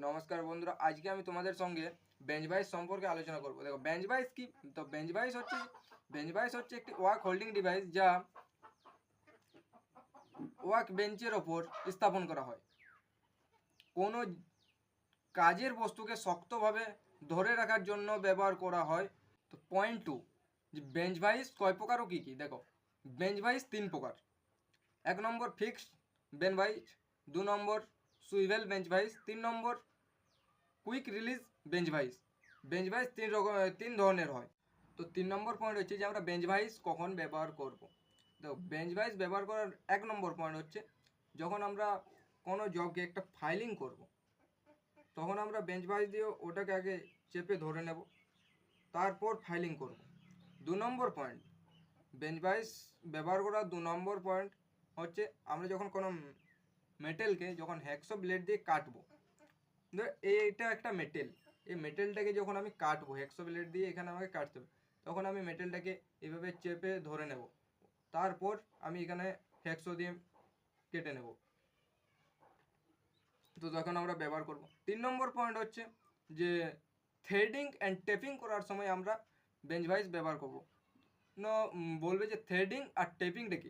নমস্কার বন্ধুরা, আজকে আমি তোমাদের সঙ্গে বেঞ্চ বাইস সম্পর্কে আলোচনা করব। দেখো বেঞ্চ বাইস কি? তো বেঞ্চ বাইস হচ্ছে একটি ওয়ার্ক হোল্ডিং ডিভাইস যা ওয়ার্ক বেঞ্চের ওপর স্থাপন করা হয়। কোনো কাজের বস্তুকে শক্তভাবে ধরে রাখার জন্য ব্যবহার করা হয়। তো পয়েন্ট টু, যে বেঞ্চ বাইস কয় প্রকার ও কী কী? দেখো বেঞ্চ বাইস 3 প্রকার। 1 number fixed bench vice, 2 number swivel bench vice, 3 number quick release bench vice. Bench vice তিন ধরনের হয়। তো 3 নম্বর পয়েন্ট হচ্ছে যে আমরা বেঞ্চ ভাইস কখন ব্যবহার করব। তো বেঞ্চ ভাইস ব্যবহার করার 1 নম্বর পয়েন্ট হচ্ছে যখন আমরা কোনো জবকে একটা ফাইলিং করব, তখন আমরা বেঞ্চ ভাইস দিয়ে ওটাকে আগে চেপে ধরে নেব, তারপর ফাইলিং করব। 2 নম্বর পয়েন্ট, বেঞ্চ ভাইস ব্যবহার করার 2 নম্বর পয়েন্ট হচ্ছে আমরা যখন কোনো মেটেলকে যখন হ্যাকসো ব্লেড দিয়ে কাটবো। এইটা একটা মেটেল, এই মেটেলটাকে যখন আমি কাটবো হ্যাকসো ব্লেড দিয়ে, এখানে আমাকে কাটতে হবে, তখন আমি মেটেলটাকে এভাবে চেপে ধরে নেব, তারপর আমি এখানে হ্যাকসো দিয়ে কেটে নেব। তো তখন আমরা ব্যবহার করব। 3 নম্বর পয়েন্ট হচ্ছে যে থ্রেডিং অ্যান্ড টেপিং করার সময় আমরা বেঞ্চ ভাইস ব্যবহার করব। বলবে যে থ্রেডিং আর টেপিংটা কি?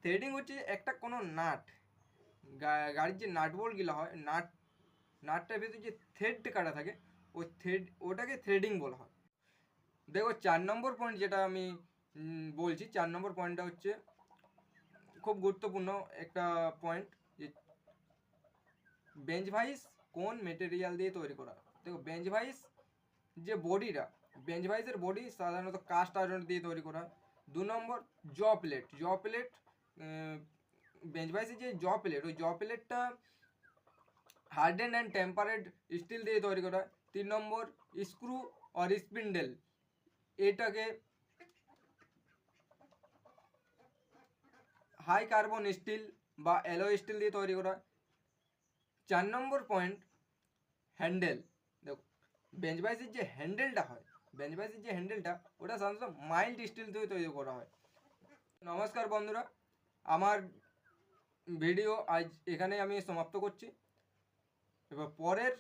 থ্রেডিং হচ্ছে একটা কোনো নাট, গাড়ির যে নাট বোল্টগুলো হয়, নাটটার ভেতরে যে থ্রেডটা কাটা থাকে, ওটাকে থ্রেডিং বলা হয়। দেখো 4 নম্বর পয়েন্ট যেটা আমি বলছি, 4 নম্বর পয়েন্টটা হচ্ছে খুব গুরুত্বপূর্ণ একটা পয়েন্ট, যে বেঞ্চ ভাইস কোন মেটেরিয়াল দিয়ে তৈরি করা। দেখো বেঞ্চ ভাইসের বডি সাধারণত কাস্ট আয়রন দিয়ে তৈরি করা হয়। 2 নম্বর জ প্লেট, বেঞ্চ ভাইসের যে ওই জ প্লেটটা হার্ডেন অ্যান্ড টেম্পারেড স্টিল দিয়ে তৈরি করা হয়। 3 নম্বর স্ক্রু আর স্পিন্ডেল, এটাকে হাই কার্বন স্টিল বা অ্যালয় স্টিল দিয়ে তৈরি করা হয়। 4 নম্বর পয়েন্ট হ্যান্ডেল। দেখো বেঞ্চ ভাইসের যে হ্যান্ডেলটা হয়, ওটা সাধারণত মাইল্ড স্টিল দিয়ে তৈরি করা হয়। নমস্কার বন্ধুরা, আমার ভিডিও আজ এখানে আমি সমাপ্ত করছি। এবার পরের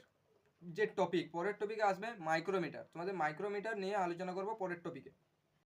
টপিকে আসবে মাইক্রোমিটার। তোমাদের মাইক্রোমিটার নিয়ে আলোচনা করব পরের টপিকে।